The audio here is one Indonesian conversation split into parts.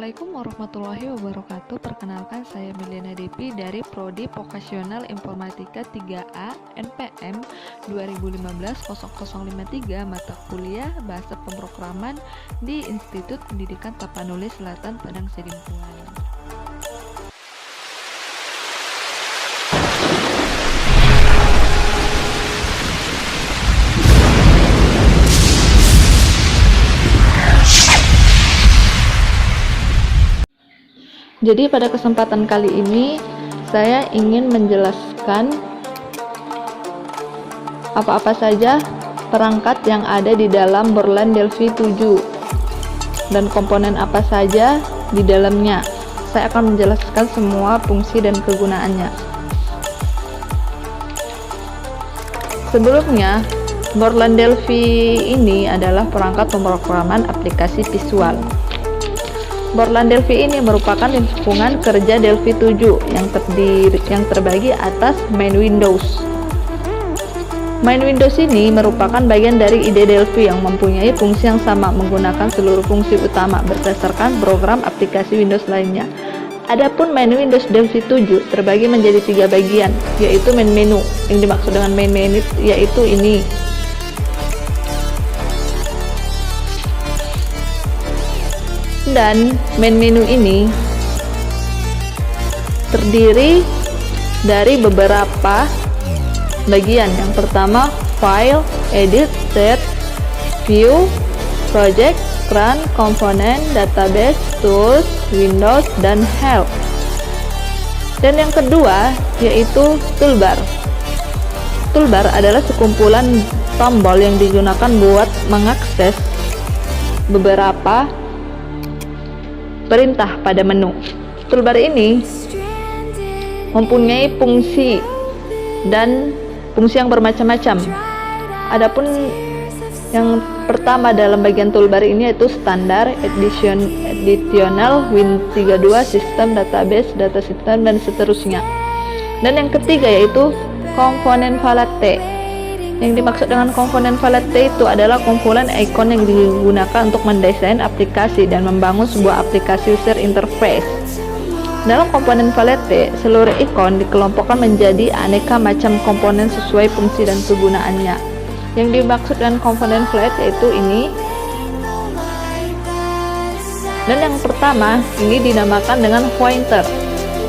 Assalamualaikum warahmatullahi wabarakatuh. Perkenalkan, saya Miliana Depi dari Prodi Vokasional Informatika 3A NPM 2015-0053 mata kuliah Bahasa Pemrograman di Institut Pendidikan Tapanuli Selatan Padang Sidimpuan. Jadi pada kesempatan kali ini saya ingin menjelaskan apa-apa saja perangkat yang ada di dalam Borland Delphi 7 dan komponen apa saja di dalamnya. Saya akan menjelaskan semua fungsi dan kegunaannya. Sebelumnya, Borland Delphi ini adalah perangkat pemrograman aplikasi visual. Borland Delphi ini merupakan lingkungan kerja Delphi 7 yang terbagi atas main Windows. Main Windows ini merupakan bagian dari ide Delphi yang mempunyai fungsi yang sama menggunakan seluruh fungsi utama berdasarkan program aplikasi Windows lainnya. Adapun main Windows Delphi 7 terbagi menjadi 3 bagian, yaitu main menu. Yang dimaksud dengan main menu yaitu ini. Dan main menu ini terdiri dari beberapa bagian. Yang pertama, file, edit, set, view, project, run, komponen, database, tools, windows, dan help. Dan yang kedua yaitu toolbar. Toolbar adalah sekumpulan tombol yang digunakan buat mengakses beberapa perintah pada menu. Toolbar ini mempunyai fungsi yang bermacam-macam. Adapun yang pertama dalam bagian toolbar ini yaitu standar, additional, Win32, system, database, data system, dan seterusnya. Dan yang ketiga yaitu komponen valate. Yang dimaksud dengan komponen valate itu adalah komponen icon yang digunakan untuk mendesain aplikasi dan membangun sebuah aplikasi user interface. Dalam komponen valate, seluruh icon dikelompokkan menjadi aneka macam komponen sesuai fungsi dan kegunaannya. Yang dimaksud dengan komponen valate yaitu ini. Dan yang pertama, ini dinamakan dengan pointer.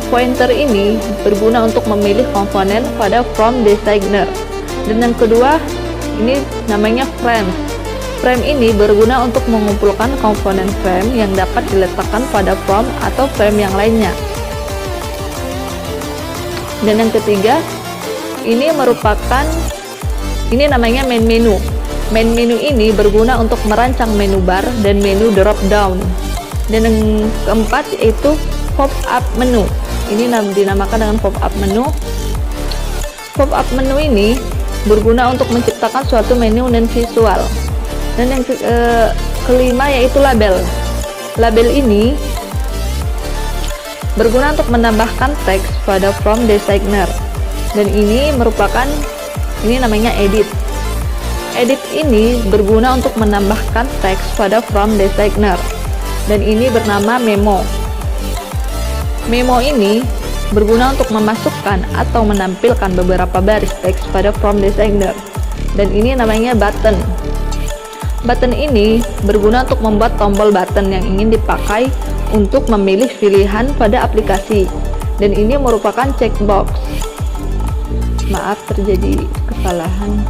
Pointer ini berguna untuk memilih komponen pada form designer. Dan yang kedua, ini namanya frame. Frame ini berguna untuk mengumpulkan komponen frame yang dapat diletakkan pada form atau frame yang lainnya. Dan yang ketiga, ini namanya main menu. Main menu ini berguna untuk merancang menu bar dan menu drop down. Dan yang keempat yaitu pop-up menu. Ini dinamakan dengan pop-up menu. Pop-up menu ini berguna untuk menciptakan suatu menu non visual. Dan yang kelima yaitu label. Label ini berguna untuk menambahkan teks pada form designer. Dan ini namanya edit. Edit ini berguna untuk menambahkan teks pada form designer. Dan ini bernama memo. Memo ini berguna untuk memasukkan atau menampilkan beberapa baris teks pada form designer. Dan ini namanya button. Button ini berguna untuk membuat tombol button yang ingin dipakai untuk memilih pilihan pada aplikasi. Dan ini merupakan checkbox. Maaf, terjadi kesalahan.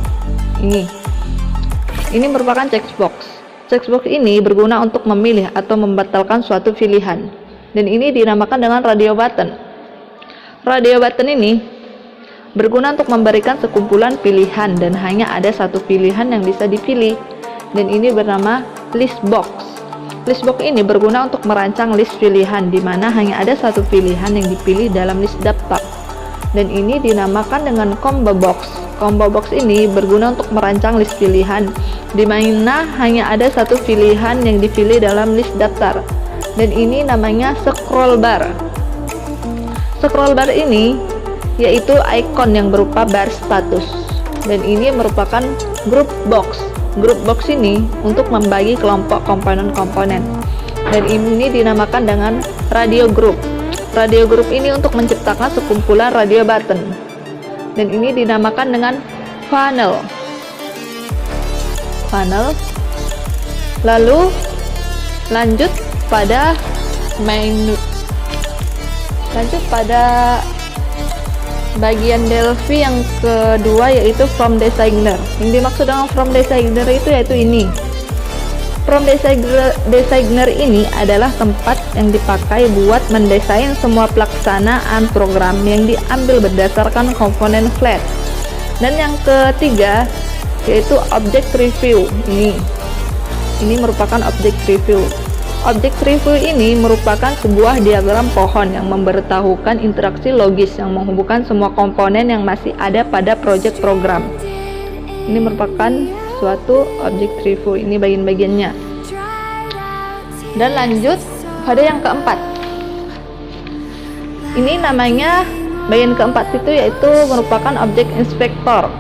Ini merupakan checkbox. Checkbox ini berguna untuk memilih atau membatalkan suatu pilihan. Dan ini dinamakan dengan radio button. Radio button ini berguna untuk memberikan sekumpulan pilihan dan hanya ada satu pilihan yang bisa dipilih. Dan ini bernama list box. List box ini berguna untuk merancang list pilihan di mana hanya ada satu pilihan yang dipilih dalam list daftar. Dan ini dinamakan dengan combo box. Combo box ini berguna untuk merancang list pilihan di mana hanya ada satu pilihan yang dipilih dalam list daftar. Dan ini namanya scroll bar. Scroll bar ini yaitu icon yang berupa bar status. Dan ini merupakan group box. Group box ini untuk membagi kelompok komponen-komponen. dan ini dinamakan dengan radio group. Radio group ini untuk menciptakan sekumpulan radio button, dan ini dinamakan dengan funnel. Lalu lanjut pada bagian Delphi yang kedua, yaitu From Designer. Yang dimaksud dengan From Designer itu yaitu ini. From Designer ini adalah tempat yang dipakai buat mendesain semua pelaksanaan program yang diambil berdasarkan komponen flat. Dan yang ketiga yaitu Object Review. Ini merupakan Object Review. Object Review ini merupakan sebuah diagram pohon yang memberitahukan interaksi logis yang menghubungkan semua komponen yang masih ada pada project program. Ini merupakan suatu Object Review, ini bagian-bagiannya. Dan lanjut pada yang keempat. Ini namanya bagian keempat itu yaitu merupakan Object Inspector.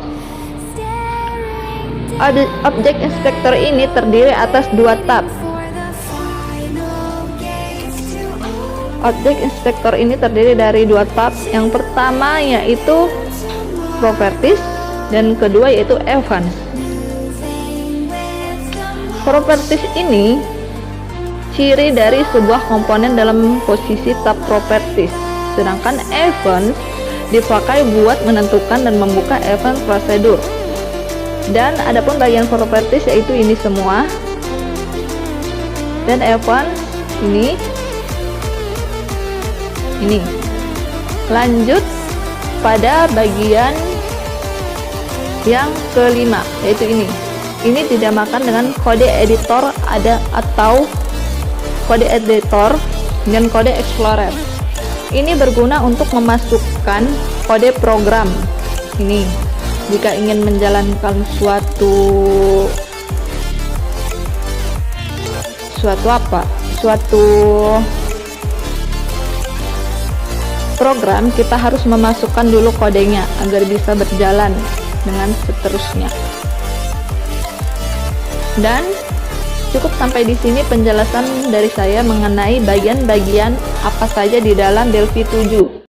Object Inspector ini terdiri atas dua tab. Object Inspector ini terdiri dari dua tab. Yang pertama yaitu Properties dan kedua yaitu Events. Properties ini ciri dari sebuah komponen dalam posisi tab Properties, sedangkan Events dipakai buat menentukan dan membuka event prosedur. Dan adapun bagian Properties yaitu ini semua, dan Events ini. Lanjut pada bagian yang kelima yaitu ini. Ini dinamakan dengan kode editor atau kode editor dan kode explorer. Ini berguna untuk memasukkan kode program. Ini jika ingin menjalankan suatu program, kita harus memasukkan dulu kodenya agar bisa berjalan dengan seterusnya. Dan cukup sampai di sini penjelasan dari saya mengenai bagian-bagian apa saja di dalam Delphi 7.